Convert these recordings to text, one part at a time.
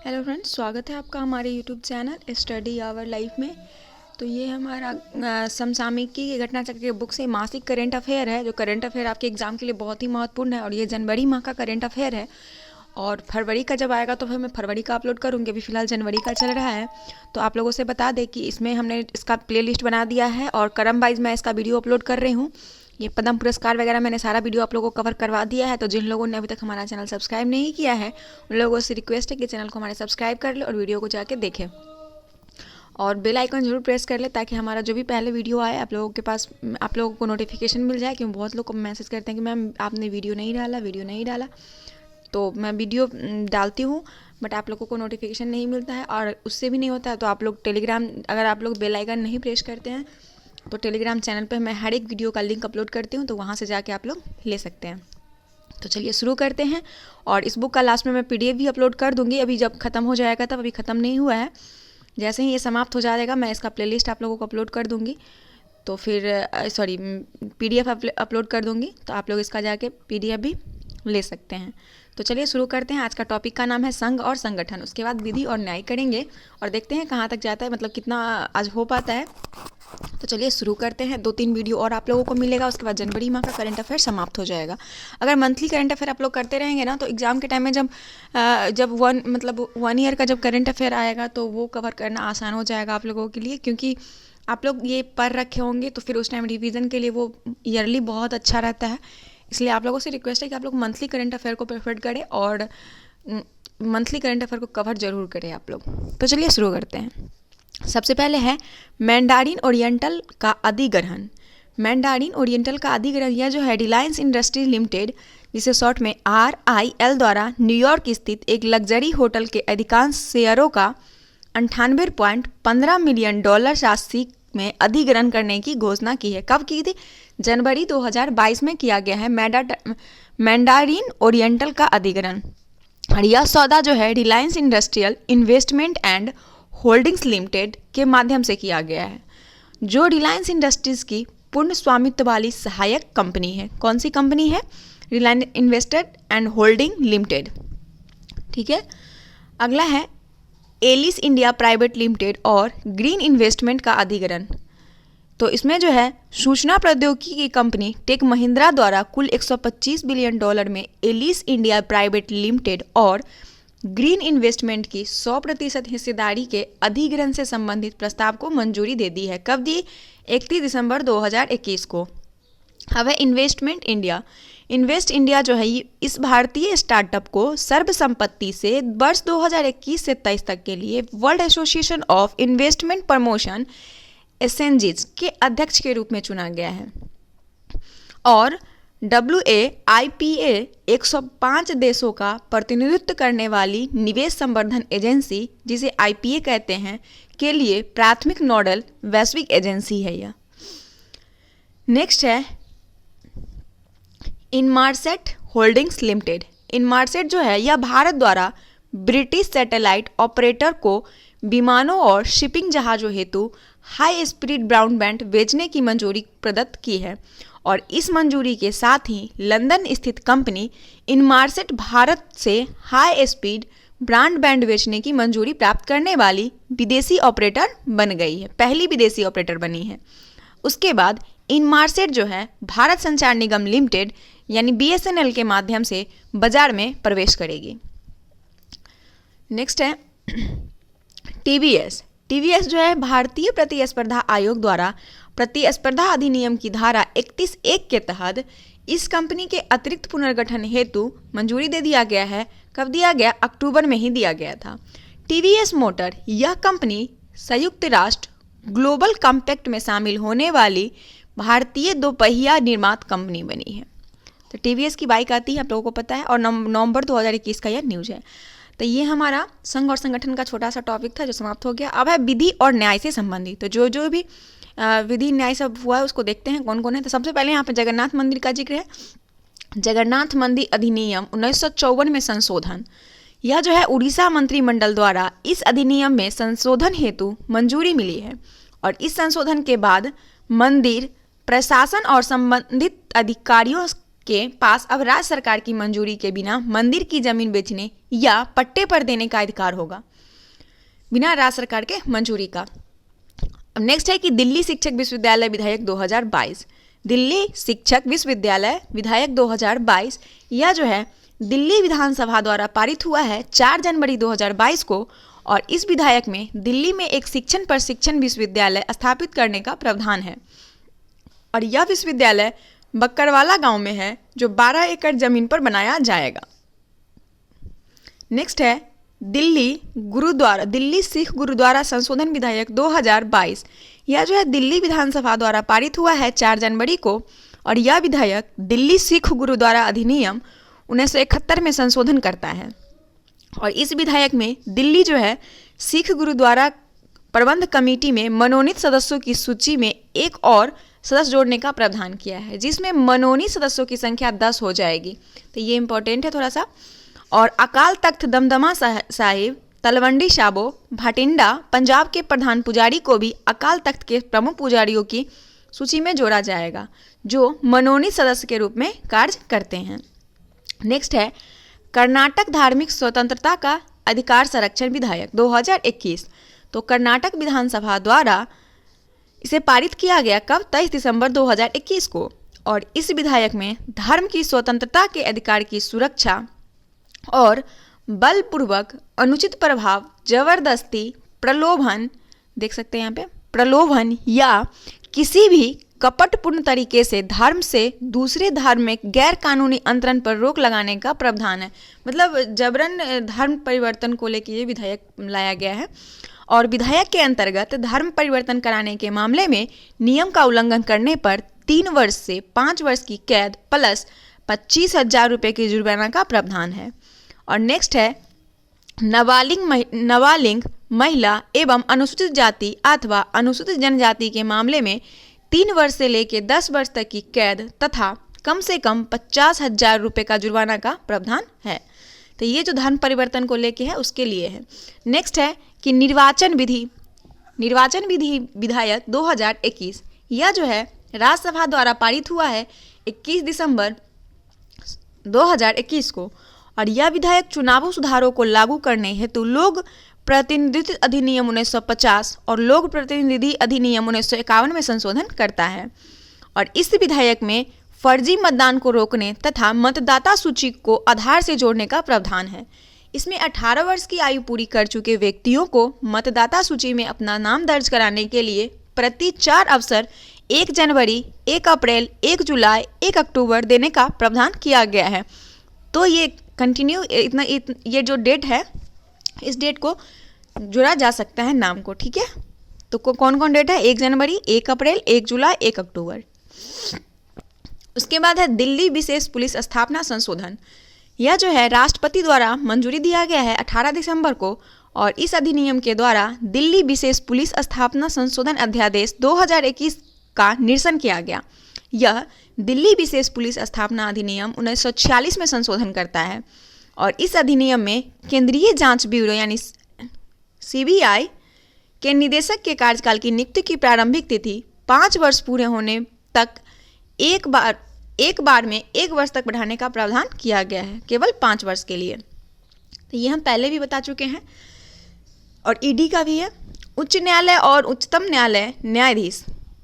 Hello friends, स्वागत है आपका हमारे YouTube channel study our life में। तो ये हमारा समसामयिकी की घटना चक्र की बुक से मासिक करंट अफेयर है, जो करंट अफेयर आपके एग्जाम के लिए बहुत ही महत्वपूर्ण है। और ये जनवरी माह का करंट अफेयर है और फरवरी का जब आएगा तो फिर मैं फरवरी का अपलोड करूँगी। अभी फ़िलहाल जनवरी का चल रहा है। तो आप लोगों से बता दें कि इसमें हमने इसका प्लेलिस्ट बना दिया है और क्रम वाइज मैं इसका वीडियो अपलोड कर रही हूँ। ये पद्म पुरस्कार वगैरह मैंने सारा वीडियो आप लोगों को कवर करवा दिया है। तो जिन लोगों ने अभी तक हमारा चैनल सब्सक्राइब नहीं किया है उन लोगों से रिक्वेस्ट है कि चैनल को हमारे सब्सक्राइब कर ले और वीडियो को जाके देखें और बेल आइकन जरूर प्रेस कर ले, ताकि हमारा जो भी पहले वीडियो आए आप लोगों के पास आप लोगों को नोटिफिकेशन मिल जाए। क्योंकि बहुत लोग को मैसेज करते हैं कि मैम आपने वीडियो नहीं डाला। तो मैं वीडियो डालती हूँ बट आप लोगों को नोटिफिकेशन नहीं मिलता है और उससे भी नहीं होता है। तो आप लोग टेलीग्राम, अगर आप लोग बेल आइकन नहीं प्रेस करते हैं तो टेलीग्राम चैनल पर मैं हर एक वीडियो का लिंक अपलोड करती हूँ, तो वहाँ से जाके आप लोग ले सकते हैं। तो चलिए शुरू करते हैं। और इस बुक का लास्ट में मैं PDF भी अपलोड कर दूँगी। अभी जब ख़त्म हो जाएगा तब, अभी ख़त्म नहीं हुआ है। जैसे ही ये समाप्त हो जाएगा मैं इसका प्लेलिस्ट आप लोगों को अपलोड कर दूँगी। तो फिर PDF अपलोड कर दूँगी, तो आप लोग इसका जाके PDF भी ले सकते हैं। तो चलिए शुरू करते हैं। आज का टॉपिक का नाम है संघ और संगठन। उसके बाद विधि और न्याय करेंगे और देखते हैं कहाँ तक जाता है, मतलब कितना आज हो पाता है। तो चलिए शुरू करते हैं। 2-3 वीडियो और आप लोगों को मिलेगा, उसके बाद जनवरी माह का करंट अफेयर समाप्त हो जाएगा। अगर मंथली करंट अफेयर आप लोग करते रहेंगे ना, तो एग्ज़ाम के टाइम में जब 1 ईयर का जब करंट अफेयर आएगा तो वो कवर करना आसान हो जाएगा आप लोगों के लिए। क्योंकि आप लोग ये पढ़ रखे होंगे तो फिर उस टाइम रिवीजन के लिए वो ईयरली बहुत अच्छा रहता है। इसलिए आप लोगों से रिक्वेस्ट है कि आप लोग मंथली करंट अफेयर को प्रेफर करें और मंथली करंट अफेयर को कवर जरूर करें आप लोग। तो चलिए शुरू करते हैं। सबसे पहले है मैंडारिन ओरिएंटल का अधिग्रहण। मैंडारिन ओरिएंटल का अधिग्रहण यह जो है रिलायंस इंडस्ट्रीज लिमिटेड, जिसे शॉर्ट में RIL द्वारा न्यूयॉर्क स्थित एक लग्जरी होटल के अधिकांश शेयरों का 98.15 मिलियन डॉलर राशि में अधिग्रहण करने की घोषणा की है। कब की थी? जनवरी 2022 में किया गया है मैंडारिन ओरिएंटल का अधिग्रहण। और यह सौदा जो है Reliance industrial investment and holdings limited के माध्यम से किया गया है, जो रिलायंस इंडस्ट्रीज की पूर्ण स्वामित्व वाली सहायक कंपनी है। कौन सी कंपनी है? Reliance investment and holding limited. ठीक है। अगला है एलिस इंडिया प्राइवेट लिमिटेड और ग्रीन इन्वेस्टमेंट का अधिग्रहण। तो इसमें जो है सूचना प्रौद्योगिकी की कंपनी टेक महिंद्रा द्वारा कुल 125 बिलियन डॉलर में एलिस इंडिया प्राइवेट लिमिटेड और ग्रीन इन्वेस्टमेंट की 100% हिस्सेदारी के अधिग्रहण से संबंधित प्रस्ताव को मंजूरी दे दी है। कब दी? 31 दिसंबर 2021 को। अब है इन्वेस्ट इंडिया जो है इस भारतीय स्टार्टअप को सर्वसम्पत्ति से वर्ष 2021 से 23 तक के लिए world association of investment promotion agencies के अध्यक्ष के रूप में चुना गया है। और WAIPA 105 देशों का प्रतिनिधित्व करने वाली निवेश संवर्धन एजेंसी, जिसे IPA कहते हैं, के लिए प्राथमिक नोडल वैश्विक एजेंसी है यह। नेक्स्ट है इनमार्सेट होल्डिंग्स लिमिटेड। इनमार्सेट जो है यह भारत द्वारा ब्रिटिश सैटेलाइट ऑपरेटर को विमानों और शिपिंग जहाज़ों हेतु हाई स्पीड ब्रॉडबैंड बेचने की मंजूरी प्रदत्त की है। और इस मंजूरी के साथ ही लंदन स्थित कंपनी इनमार्सेट भारत से हाई स्पीड ब्रॉडबैंड बेचने की मंजूरी प्राप्त करने वाली विदेशी ऑपरेटर बन गई है, पहली विदेशी ऑपरेटर बनी है। उसके बाद इनमार्सेट जो है भारत संचार निगम लिमिटेड यानी BSNL के माध्यम से बाजार में प्रवेश करेगी। नेक्स्ट है TVS जो है भारतीय प्रतिस्पर्धा आयोग द्वारा प्रतिस्पर्धा अधिनियम की धारा 31(1) के तहत इस कंपनी के अतिरिक्त पुनर्गठन हेतु मंजूरी दे दिया गया है। कब दिया गया? अक्टूबर में ही दिया गया था। TVS मोटर यह कंपनी संयुक्त राष्ट्र ग्लोबल कॉम्पैक्ट में शामिल होने वाली भारतीय दोपहिया निर्माता कंपनी बनी है। तो TVS की बाइक आती है, आप लोगों को पता है, और नवंबर 2021 का यह न्यूज़ है। तो ये हमारा संघ और संगठन का छोटा सा टॉपिक था जो समाप्त हो गया। अब है विधि और न्याय से संबंधित। तो जो भी विधि न्याय सब हुआ है उसको देखते हैं कौन कौन है। तो सबसे पहले यहाँ पे जगन्नाथ मंदिर का जिक्र है। जगन्नाथ मंदिर अधिनियम 1954 में संशोधन, यह जो है उड़ीसा मंत्रिमंडल द्वारा इस अधिनियम में संशोधन हेतु मंजूरी मिली है। और इस संशोधन के बाद मंदिर प्रशासन और संबंधित अधिकारियों के पास अब राज्य सरकार की मंजूरी के बिना मंदिर की जमीन बेचने या पट्टे पर देने का अधिकार होगा, बिना राज्य सरकार के मंजूरी का। नेक्स्ट है कि दिल्ली शिक्षक विश्वविद्यालय विधायक 2022, दिल्ली शिक्षक विश्वविद्यालय विधायक 2022 यह जो है दिल्ली विधानसभा द्वारा पारित हुआ है 4 जनवरी 2022 को, और इस विधायक में दिल्ली में एक शिक्षण प्रशिक्षण विश्वविद्यालय स्थापित करने का प्रावधान है, और यह विश्वविद्यालय बक्करवाला गांव में है जो 12 एकड़ जमीन पर बनाया जाएगा। नेक्स्ट है दिल्ली सिख गुरुद्वारा संशोधन विधेयक 2022, यह जो है दिल्ली विधानसभा द्वारा पारित हुआ है 4 जनवरी को, और यह विधेयक दिल्ली सिख गुरुद्वारा अधिनियम 1971 में संशोधन करता है, और इस विधेयक में दिल्ली जो है सिख गुरुद्वारा प्रबंध कमेटी में मनोनीत सदस्यों की सूची में एक और सदस्य जोड़ने का प्रावधान किया है, जिसमें मनोनीत सदस्यों की संख्या 10 हो जाएगी। तो ये इंपॉर्टेंट है थोड़ा सा। और अकाल तख्त दमदमा साहिब तलवंडी साबो भाटिंडा पंजाब के प्रधान पुजारी को भी अकाल तख्त के प्रमुख पुजारियों की सूची में जोड़ा जाएगा, जो मनोनीत सदस्य के रूप में कार्य करते हैं। नेक्स्ट है कर्नाटक धार्मिक स्वतंत्रता का अधिकार संरक्षण विधेयक 2021, तो कर्नाटक विधानसभा द्वारा इसे पारित किया गया कब, 23 दिसंबर 2021 को, और इस विधेयक में धर्म की स्वतंत्रता के अधिकार की सुरक्षा और बलपूर्वक अनुचित प्रभाव, जबरदस्ती, प्रलोभन, देख सकते हैं यहाँ पे, प्रलोभन या किसी भी कपटपूर्ण तरीके से धर्म से दूसरे धर्म में गैर कानूनी अंतरण पर रोक लगाने का प्रावधान है। मतलब जबरन धर्म परिवर्तन को लेकर ये विधेयक लाया गया है, और विधेयक के अंतर्गत धर्म परिवर्तन कराने के मामले में नियम का उल्लंघन करने पर 3 वर्ष से 5 वर्ष की कैद प्लस 25,000 रुपये की जुर्माना का प्रावधान है। और नेक्स्ट है नाबालिग महिला एवं अनुसूचित जाति अथवा अनुसूचित जनजाति के मामले में 3 वर्ष से लेकर 10 वर्ष तक की कैद तथा कम से कम 50,000 रुपये का जुर्माना का प्रावधान है। तो ये जो धर्म परिवर्तन को लेके है उसके लिए है। नेक्स्ट है कि निर्वाचन विधि विधेयक 2021, यह जो है राज्यसभा द्वारा पारित हुआ है 21 दिसंबर 2021 को, और यह विधेयक चुनावी सुधारों को लागू करने हेतु लोक प्रतिनिधित्व अधिनियम 1950 और लोक प्रतिनिधि अधिनियम 1951 में संशोधन करता है, और इस विधेयक में फर्जी मतदान को रोकने तथा मतदाता सूची को आधार से जोड़ने का प्रावधान है। इसमें 18 वर्ष की आयु पूरी कर चुके व्यक्तियों को मतदाता सूची में अपना नाम दर्ज कराने के लिए प्रति 4 अवसर 1 जनवरी, 1 अप्रैल, 1 जुलाई, 1 अक्टूबर देने का प्रावधान किया गया है। तो ये कंटिन्यू ये जो डेट है, इस डेट को जोड़ा जा सकता है नाम को, ठीक है। तो कौन कौन डेट है, 1 जनवरी, 1 अप्रैल, 1 जुलाई, 1 अक्टूबर। उसके बाद है दिल्ली विशेष पुलिस स्थापना संशोधन, यह जो है राष्ट्रपति द्वारा मंजूरी दिया गया है 18 दिसंबर को, और इस अधिनियम के द्वारा दिल्ली विशेष पुलिस स्थापना संशोधन अध्यादेश 2021 का निरसन किया गया। यह दिल्ली विशेष पुलिस स्थापना अधिनियम 1946 में संशोधन करता है, और इस अधिनियम में केंद्रीय जांच ब्यूरो यानी CBI के निदेशक के कार्यकाल की नियुक्ति की प्रारंभिक तिथि 5 वर्ष पूरे होने तक एक बार में 1 वर्ष तक बढ़ाने का प्रावधान किया गया है, केवल 5 वर्ष के लिए। तो ये हम पहले भी बता चुके हैं। और ED का भी है, उच्च न्यायालय और उच्चतम न्यायालय न्यायाधीश,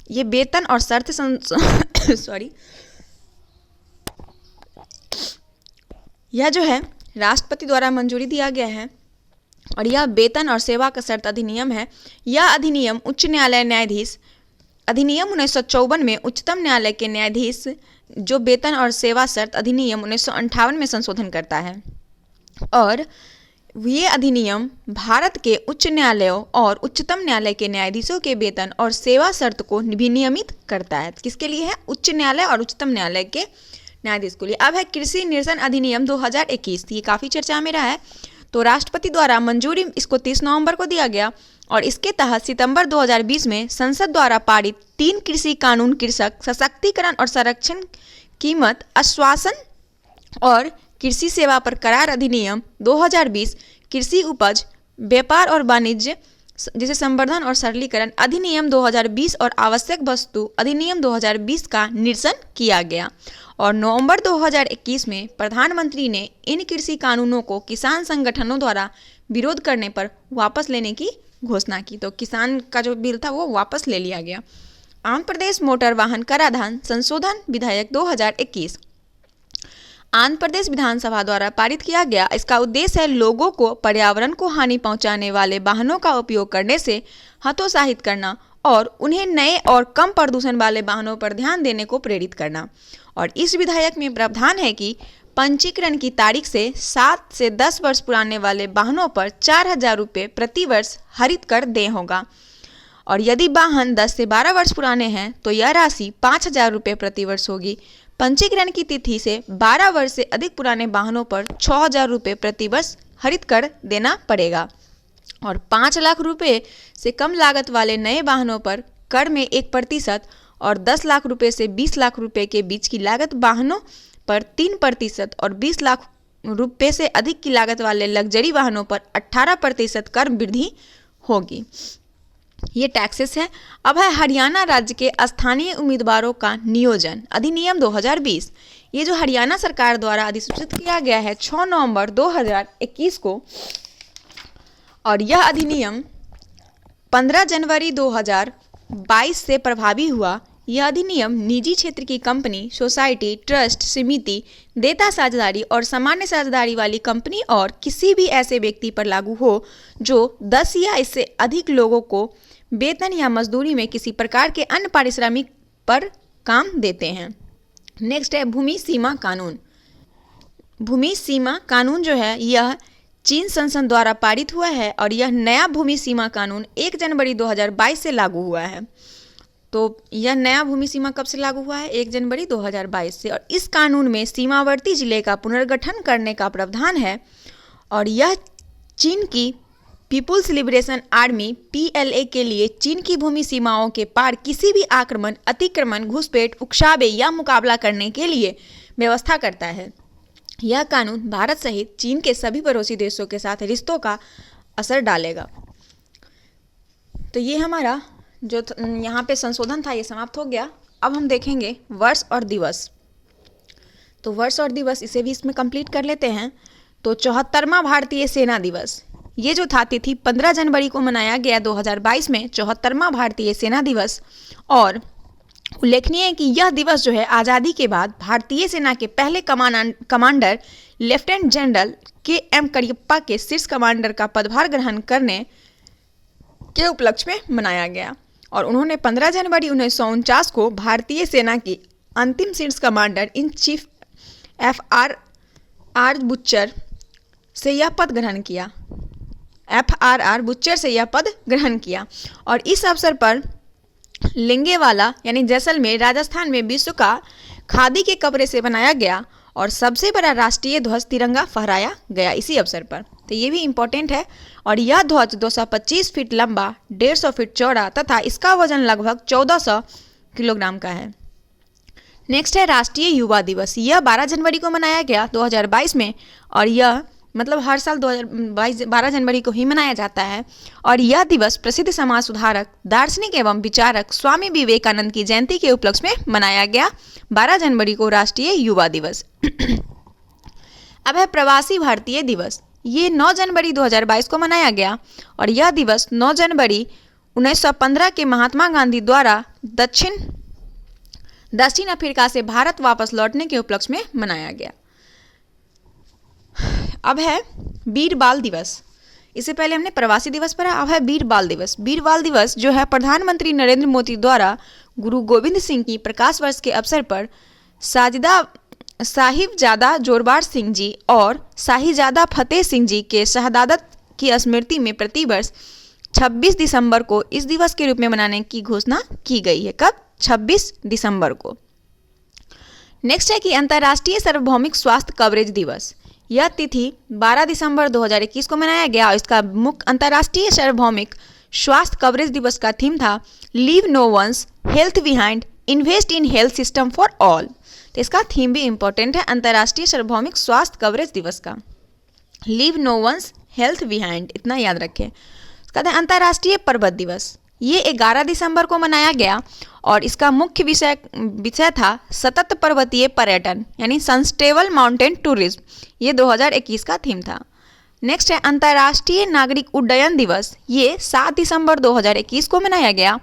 ये वेतन और शर्त यह जो है राष्ट्रपति द्वारा मंजूरी दिया गया है, और यह वेतन और सेवा का शर्त अधिनियम है। यह अधिनियम उच्च न्यायालय न्यायाधीश अधिनियम 1954 में उच्चतम न्यायालय के न्यायाधीश जो वेतन और सेवा शर्त अधिनियम 1958 में संशोधन करता है, और ये अधिनियम भारत के उच्च न्यायालयों और उच्चतम न्यायालय के न्यायाधीशों के वेतन और सेवा शर्त को भी नियमित करता है। किसके लिए है, उच्च न्यायालय और उच्चतम न्यायालय के न्यायाधीश के लिए। अब है कृषि निरसन अधिनियम 2021, ये काफ़ी चर्चा में रहा है। तो राष्ट्रपति द्वारा मंजूरी इसको 30 नवंबर को दिया गया, और इसके तहत सितंबर 2020 में संसद द्वारा पारित 3 कृषि कानून कृषक सशक्तिकरण और संरक्षण, कीमत आश्वासन और कृषि सेवा पर करार अधिनियम 2020, कृषि उपज, व्यापार और वाणिज्य जैसे संवर्धन और सरलीकरण अधिनियम 2020 और आवश्यक वस्तु अधिनियम 2020 का निरसन किया गया। और नवंबर 2021 में प्रधानमंत्री ने इन कृषि कानूनों को किसान संगठनों द्वारा विरोध करने पर वापस लेने की घोषणा की। तो किसान का जो बिल था वो वापस ले लिया गया। आंध्र प्रदेश मोटर वाहन कराधान संशोधन विधेयक 2021 आंध्र प्रदेश विधानसभा द्वारा पारित किया गया। इसका उद्देश्य है लोगों को पर्यावरण को हानि पहुंचाने वाले वाहनों का उपयोग करने से हतोत्साहित करना और उन्हें नए और कम प्रदूषण वाले वाहनों पर ध्यान देने को प्रेरित करना। और इस विधेयक में प्रावधान है कि पंजीकरण की तारीख से 7 से 10 वर्ष पुराने वाले वाहनों पर 4,000 रुपये प्रति वर्ष हरित कर देय होगा और यदि वाहन 10 से 12 वर्ष पुराने हैं तो यह राशि 5,000 रुपये प्रति वर्ष होगी। पंजीकरण की तिथि से 12 वर्ष से अधिक पुराने वाहनों पर 6,000 रुपये प्रति वर्ष हरित कर देना पड़ेगा और 5 लाख रुपये से कम लागत वाले नए वाहनों पर कर में 1% और 10 लाख रुपये से 20 लाख रुपये के बीच की लागत वाहनों पर 3% और 20 लाख रुपये से अधिक की लागत वाले लग्जरी वाहनों पर 18% कर वृद्धि होगी। ये टैक्सेस है। अब है हरियाणा राज्य के स्थानीय उम्मीदवारों का नियोजन अधिनियम 2020। ये जो हरियाणा सरकार द्वारा अधिसूचित किया गया है 6 नवंबर 2021 को और यह अधिनियम 15 जनवरी 2022 से प्रभावी हुआ। यह अधिनियम निजी क्षेत्र की कंपनी, सोसाइटी, ट्रस्ट, समिति, देयता साझेदारी और सामान्य साझेदारी वाली कंपनी और किसी भी ऐसे व्यक्ति पर लागू हो जो 10 या इससे अधिक लोगों को वेतन या मजदूरी में किसी प्रकार के अन्य पारिश्रमिक पर काम देते हैं। नेक्स्ट है भूमि सीमा कानून। भूमि सीमा कानून जो है यह चीन संसद द्वारा पारित हुआ है और यह नया भूमि सीमा कानून 1 जनवरी 2022 से लागू हुआ है। तो यह नया भूमि सीमा कब से लागू हुआ है? 1 जनवरी 2022 से। और इस कानून में सीमावर्ती जिले का पुनर्गठन करने का प्रावधान है और यह चीन की पीपुल्स लिबरेशन आर्मी PLA के लिए चीन की भूमि सीमाओं के पार किसी भी आक्रमण, अतिक्रमण, घुसपैठ, उकसावे या मुकाबला करने के लिए व्यवस्था करता है। यह कानून भारत सहित चीन के सभी पड़ोसी देशों के साथ रिश्तों का असर डालेगा। तो ये हमारा जो यहाँ पे संशोधन था ये समाप्त हो गया। अब हम देखेंगे वर्ष और दिवस। तो वर्ष और दिवस इसे भी इसमें कंप्लीट कर लेते हैं। तो 74वां भारतीय सेना दिवस, ये जो था तिथि 15 जनवरी को मनाया गया 2022 में 74वां भारतीय सेना दिवस। और उल्लेखनीय है कि यह दिवस जो है आज़ादी के बाद भारतीय सेना के पहले commander lieutenant general KM Cariappa के शीर्ष कमांडर का पदभार ग्रहण करने के उपलक्ष्य में मनाया गया और उन्होंने 15 जनवरी 1949 को भारतीय सेना की अंतिम शीर्ष commander in chief FRR butcher से यह पद ग्रहण किया। FRR बुच्चर से यह पद ग्रहण किया और इस अवसर पर लिंगेवाला यानी जैसलमेर राजस्थान में विश्व का खादी के कपड़े से बनाया गया और सबसे बड़ा राष्ट्रीय ध्वज तिरंगा फहराया गया इसी अवसर पर। तो ये भी इम्पोर्टेंट है। और यह ध्वज 225 फीट लंबा, 150 फीट चौड़ा तथा इसका वजन लगभग 1400 किलोग्राम का है। नेक्स्ट है राष्ट्रीय युवा दिवस। यह 12 जनवरी को मनाया गया 2022 में और यह मतलब हर साल 2022 12 जनवरी को ही मनाया जाता है। और यह दिवस प्रसिद्ध समाज सुधारक, दार्शनिक एवं विचारक स्वामी विवेकानंद की जयंती के उपलक्ष्य में मनाया गया 12 जनवरी को राष्ट्रीय युवा दिवस। अब है प्रवासी भारतीय दिवस। ये 9 जनवरी 2022 को मनाया गया और यह दिवस 9 जनवरी 1915 के महात्मा गांधी द्वारा दक्षिण अफ्रीका से भारत वापस लौटने के उपलक्ष्य में मनाया गया। अब है वीर बाल दिवस। इससे पहले हमने प्रवासी दिवस पढ़ा, अब है वीर बाल दिवस। वीर बाल दिवस जो है प्रधानमंत्री नरेंद्र मोदी द्वारा गुरु गोविंद सिंह की प्रकाश वर्ष के अवसर पर साहिबजादा जोरावर सिंह जी और साहिबजादा फतेह सिंह जी के शहादत की स्मृति में प्रतिवर्ष 26 दिसंबर को इस दिवस के रूप में मनाने की घोषणा की गई है। कब? 26 दिसंबर को। नेक्स्ट है कि अंतर्राष्ट्रीय सार्वभौमिक स्वास्थ्य कवरेज दिवस। यह तिथि 12 दिसंबर 2021 को मनाया गया और इसका मुख्य अंतर्राष्ट्रीय सार्वभौमिक स्वास्थ्य कवरेज दिवस का थीम था leave no one's health behind, invest in health system for all. तो इसका थीम भी इंपॉर्टेंट है अंतर्राष्ट्रीय सार्वभौमिक स्वास्थ्य कवरेज दिवस का, leave no one's health behind, इतना याद रखें। उसका अंतर्राष्ट्रीय पर्वत दिवस। ये 11 दिसंबर को मनाया गया और इसका मुख्य विषय था सतत पर्वतीय पर्यटन यानी सस्टेनेबल माउंटेन टूरिज्म। ये 2021 का थीम था। नेक्स्ट है अंतर्राष्ट्रीय नागरिक उड्डयन दिवस। ये 7 दिसंबर 2021 को मनाया गया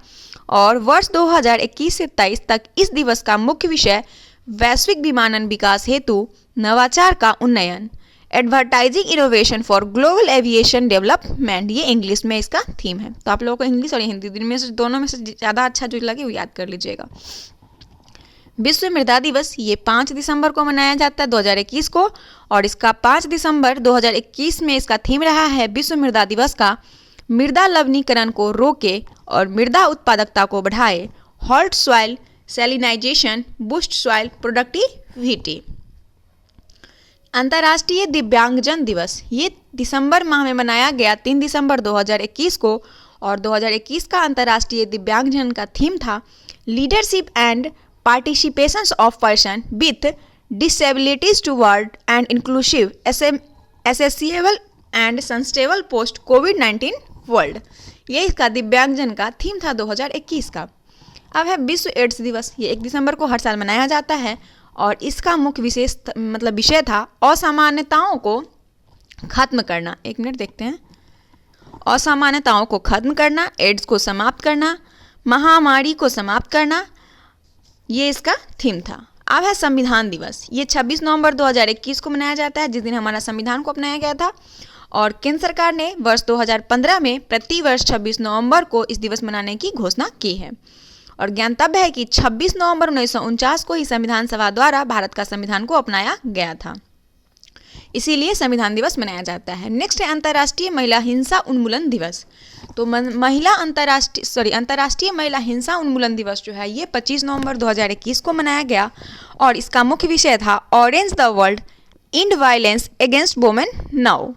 और वर्ष 2021 से 23 तक इस दिवस का मुख्य विषय वैश्विक विमानन विकास हेतु नवाचार का उन्नयन, advertising innovation for global aviation development. ये इंग्लिश में इसका थीम है। तो आप लोगों को इंग्लिश और हिंदी दोनों में से ज़्यादा अच्छा जो लगे वो याद कर लीजिएगा। विश्व मृदा दिवस ये 5 दिसंबर को मनाया जाता है 2021 को और इसका 5 दिसंबर 2021 में इसका थीम रहा है विश्व मृदा दिवस का मृदा लवणीकरण को रोके और मृदा उत्पादकता को बढ़ाए, halt soil salinization, boost soil productivity. अंतर्राष्ट्रीय दिव्यांगजन दिवस ये दिसंबर माह में मनाया गया 3 दिसंबर 2021 को और 2021 का अंतर्राष्ट्रीय दिव्यांगजन का थीम था leadership and participations of person with disabilities toward and inclusive accessible and sustainable post कोविड-19 वर्ल्ड। ये इसका दिव्यांगजन का थीम था 2021 का। अब है विश्व एड्स दिवस। ये 1 दिसंबर को हर साल मनाया जाता है और इसका मुख्य विषय था असामान्यताओं को खत्म करना। 1 मिनट देखते हैं। असामान्यताओं को खत्म करना, एड्स को समाप्त करना, महामारी को समाप्त करना, ये इसका थीम था। अब है संविधान दिवस। ये 26 नवंबर 2021 को मनाया जाता है जिस दिन हमारा संविधान को अपनाया गया था और केंद्र सरकार ने वर्ष 2015 में प्रति वर्ष 26 नवंबर को इस दिवस मनाने की घोषणा की है और ज्ञातव्य है कि 26 नवंबर 1949 को ही संविधान सभा द्वारा भारत का संविधान को अपनाया गया था, इसीलिए संविधान दिवस मनाया जाता है। नेक्स्ट है अंतर्राष्ट्रीय महिला हिंसा उन्मूलन दिवस। तो अंतर्राष्ट्रीय महिला हिंसा उन्मूलन दिवस जो है ये 25 नवंबर 2021 को मनाया गया और इसका मुख्य विषय था orange the world and violence against women now.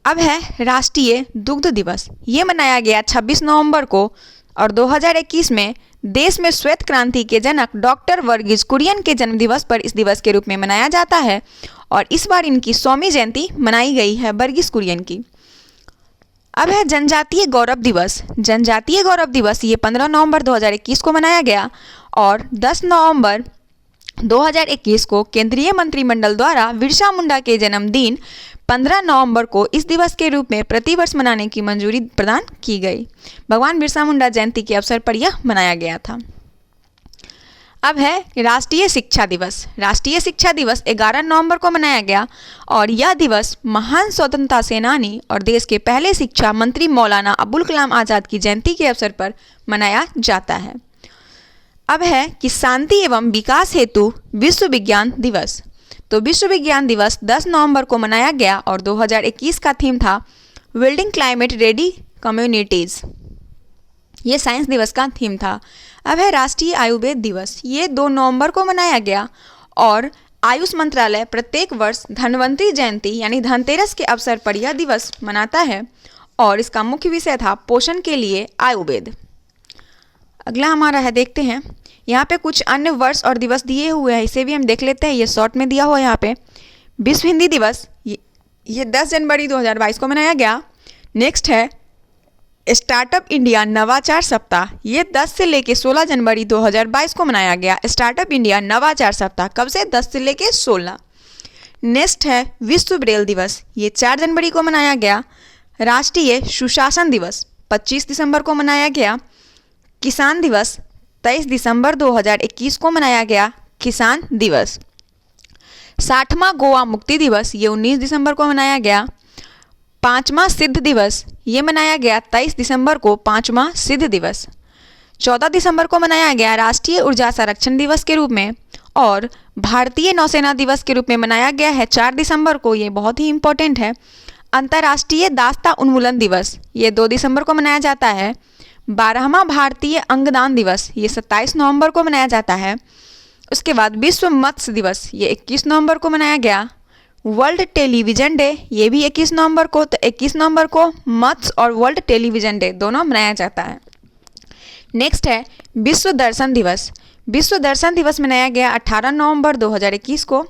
अब है राष्ट्रीय दुग्ध दिवस। ये मनाया गया 26 नवंबर को और 2021 में देश में श्वेत क्रांति के जनक डॉक्टर वर्गीज कुरियन के जन्मदिवस पर इस दिवस के रूप में मनाया जाता है और इस बार इनकी 100वीं जयंती मनाई गई है वर्गीज कुरियन की। अब है जनजातीय गौरव दिवस। जनजातीय गौरव दिवस ये 15 नवंबर 2021 को मनाया गया और 10 नवंबर 2021 को केंद्रीय मंत्रिमंडल द्वारा बिरसा मुंडा के जन्मदिन 15 नवंबर को इस दिवस के रूप में प्रतिवर्ष मनाने की मंजूरी प्रदान की गई। भगवान बिरसा मुंडा जयंती के अवसर पर यह मनाया गया था। अब है राष्ट्रीय शिक्षा दिवस। राष्ट्रीय शिक्षा दिवस 11 नवंबर को मनाया गया और यह दिवस महान स्वतंत्रता सेनानी और देश के पहले शिक्षा मंत्री मौलाना अबुल कलाम आज़ाद की जयंती के अवसर पर मनाया जाता है। अब है कि शांति एवं विकास हेतु विश्व विज्ञान दिवस। तो विश्व विज्ञान दिवस 10 नवंबर को मनाया गया और 2021 का थीम था बिल्डिंग क्लाइमेट रेडी कम्युनिटीज़। ये साइंस दिवस का थीम था। अब है राष्ट्रीय आयुर्वेद दिवस। ये 2 नवंबर को मनाया गया और आयुष मंत्रालय प्रत्येक वर्ष धन्वंतरी जयंती यानी धनतेरस के अवसर पर यह दिवस मनाता है और इसका मुख्य विषय था पोषण के लिए आयुर्वेद। अगला हमारा है, देखते हैं यहाँ पे कुछ अन्य वर्ष और दिवस दिए हुए हैं, इसे भी हम देख लेते हैं। ये शॉर्ट में दिया हुआ है यहाँ पे। विश्व हिंदी दिवस ये 10 जनवरी 2022 को मनाया गया। नेक्स्ट है स्टार्टअप इंडिया नवाचार सप्ताह। ये 10 से लेके 16 जनवरी 2022 को मनाया गया। स्टार्टअप इंडिया नवाचार सप्ताह कब से? 10 से लेके 16। नेक्स्ट है विश्व ब्रेल दिवस। ये 4 जनवरी को मनाया गया। राष्ट्रीय सुशासन दिवस 25 दिसंबर को मनाया गया। किसान दिवस 23 दिसंबर 2021 को मनाया गया। किसान दिवस। 60वां गोवा मुक्ति दिवस ये 19 दिसंबर को मनाया गया। 5वां सिद्ध दिवस ये मनाया गया 23 दिसंबर को, 5वां सिद्ध दिवस। 14 दिसंबर को मनाया गया राष्ट्रीय ऊर्जा संरक्षण दिवस के रूप में और भारतीय नौसेना दिवस के रूप में मनाया गया है 4 दिसंबर को। ये बहुत ही इम्पोर्टेंट है। अंतर्राष्ट्रीय दास्ता उन्मूलन दिवस ये 2 दिसंबर को मनाया जाता है। 12वां भारतीय अंगदान दिवस ये 27 नवंबर को मनाया जाता है। उसके बाद विश्व मत्स्य दिवस ये 21 नवंबर को मनाया गया। वर्ल्ड टेलीविज़न डे ये भी 21 नवंबर को। तो 21 नवंबर को मत्स्य और वर्ल्ड टेलीविज़न डे दोनों मनाया जाता है। नेक्स्ट है विश्व दर्शन दिवस। विश्व दर्शन दिवस मनाया गया 18 नवंबर 2021 को।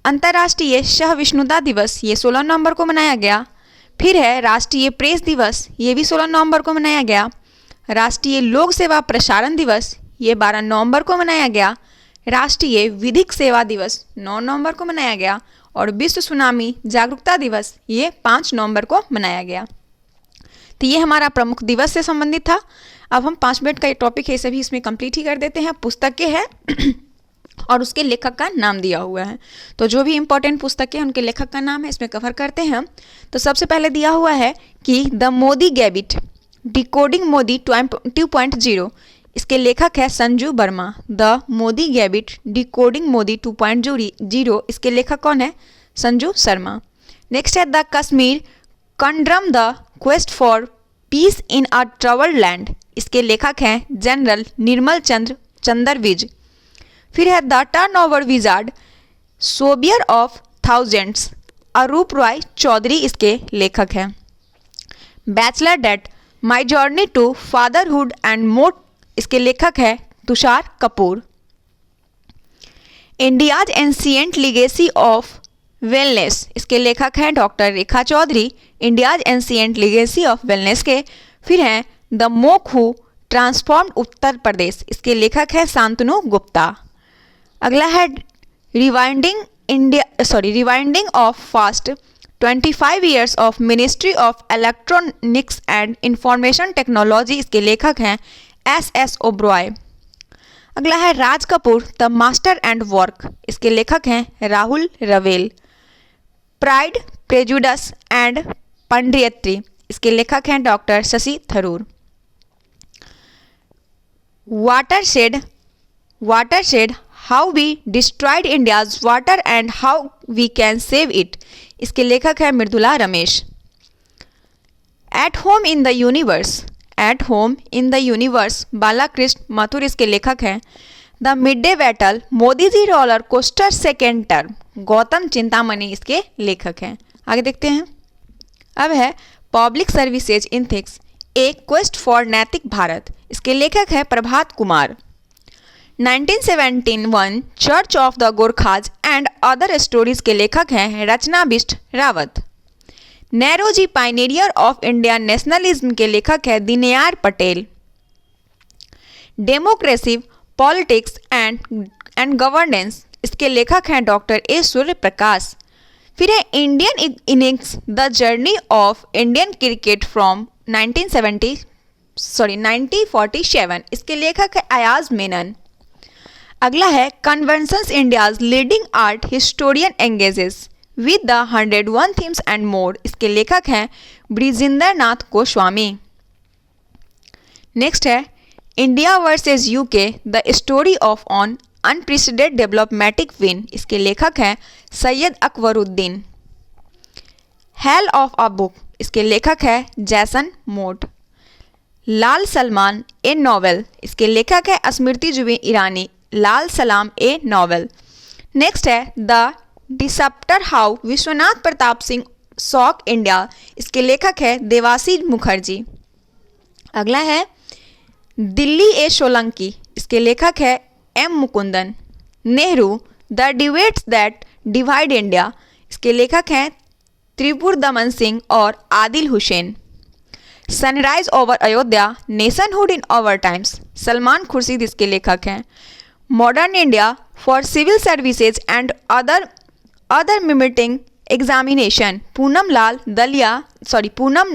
अंतर्राष्ट्रीय सह विष्णुता दिवस ये 16 नवंबर को मनाया गया। फिर है राष्ट्रीय प्रेस दिवस, ये भी 16 नवंबर को मनाया गया। राष्ट्रीय लोक सेवा प्रसारण दिवस, ये 12 नवंबर को मनाया गया। राष्ट्रीय विधिक सेवा दिवस 9 नवंबर को मनाया गया। और विश्व सुनामी जागरूकता दिवस, ये 5 नवंबर को मनाया गया। तो ये हमारा प्रमुख दिवस से संबंधित था। अब हम 5 मिनट का ये टॉपिक है, इसे भी इसमें कंप्लीट ही कर देते हैं। पुस्तकें हैं और उसके लेखक का नाम दिया हुआ है, तो जो भी इंपॉर्टेंट पुस्तकें हैं उनके लेखक का नाम है, इसमें कवर करते हैं हम। तो सबसे पहले दिया हुआ है कि the Modi gambit decoding Modi 2.0, इसके लेखक है Sanju Verma. The Modi gambit decoding Modi 2.0, इसके लेखक कौन है? संजू शर्मा। नेक्स्ट है the Kashmir conundrum the quest for peace in a troubled land, इसके लेखक हैं जनरल निर्मल चंद्र विज। फिर है the turn over wizard saviour of thousands, Arup Roy Chowdhury इसके लेखक हैं। Bachelor dad my journey to fatherhood and more, इसके लेखक है Tushar Kapoor. India's ancient legacy of wellness, इसके लेखक हैं doctor Rekha Chaudhary, India's ancient legacy of wellness के। फिर हैं the monk who transformed Uttar Pradesh, इसके लेखक है शांतनु गुप्ता। अगला है rewinding of fast 25 years of ministry of electronics and information technology, इसके लेखक हैं S.S. ओब्रॉय। अगला है Raj Kapoor the master and work, इसके लेखक हैं Rahul Rawail. Pride prejudice and पंडियत्री, इसके लेखक हैं doctor Shashi Tharoor. Watershed how we destroyed India's water and how we can save it, इसके लेखक है Mridula Ramesh. At home in the universe Balakrishna Mathur, इसके लेखक हैं। The mid day battle Modi ji roller coaster second term, Gautam Chintamani इसके लेखक हैं। आगे देखते हैं। अब है public services ethics a quest for नैतिक भारत, इसके लेखक है Prabhat Kumar. 1971 church of the Gorkhas and other stories के लेखक हैं Rachna Bisht Rawat. Naoroji pioneer of Indian nationalism के लेखक है Deendayal Patel. Democracy politics and governance, इसके लेखक हैं डॉक्टर ए सूर्य प्रकाश। फिर है Indian innings the journey of Indian cricket from 1947, इसके लेखक है अयाज मेनन। अगला है conventions India's leading art historian engages with the 101 themes and more, इसके लेखक हैं ब्रिजेंद्र नाथ गोस्वामी। नेक्स्ट है India versus UK the story of on unprecedented developmental win, इसके लेखक हैं Syed Akbaruddin. Hell of a book, इसके लेखक है जैसन मोट। लाल सलमान ए नॉवेल, इसके लेखक है स्मृति जुबी ईरानी। लाल सलाम ए नॉवेल। नेक्स्ट है the disruptor how Vishwanath Pratap Singh shock India, इसके लेखक है देवाशीष मुखर्जी। अगला है दिल्ली ए सोलंकी, इसके लेखक है M Mukundan. Nehru the debates that divide India, इसके लेखक हैं त्रिपुर दमन सिंह और Adeel Hussain. Sunrise over Ayodhya nationhood in our times, Salman Khurshid इसके लेखक हैं। Modern India for civil services and other competing examination Poonam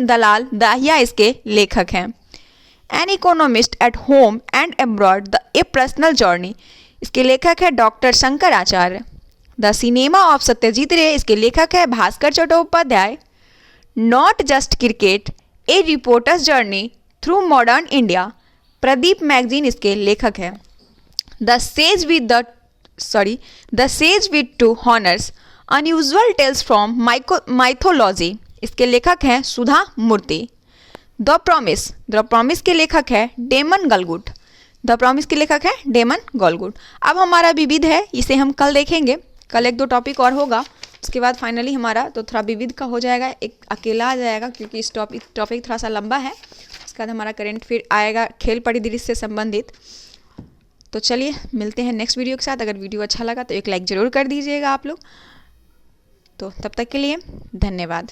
Dalal Dahiya इसके लेखक हैं। An economist at home and abroad the a personal journey, इसके लेखक है doctor Shankar Acharya. The cinema of Satyajit Ray, इसके लेखक है Bhaskar Chattopadhyay. Not just cricket a reporter's journey through modern India, Pradeep Magazine इसके लेखक है। The sage with two honours unusual tales from mythology, इसके लेखक हैं सुधा मूर्ति। द प्रॉमिस के लेखक है डेमन गलगुट। द प्रॉमिस के लेखक है डेमन गलगुट। अब हमारा विविध है, इसे हम कल देखेंगे। कल 1-2 टॉपिक और होगा, उसके बाद फाइनली हमारा तो थोड़ा विविध का हो जाएगा, एक अकेला आ जाएगा क्योंकि इस टॉपिक थोड़ा सा लंबा है। उसके बाद हमारा करंट फिर आएगा खेल परिदृश्य से संबंधित। तो चलिए मिलते हैं नेक्स्ट वीडियो के साथ। अगर वीडियो अच्छा लगा तो एक लाइक ज़रूर कर दीजिएगा आप लोग। तो तब तक के लिए धन्यवाद।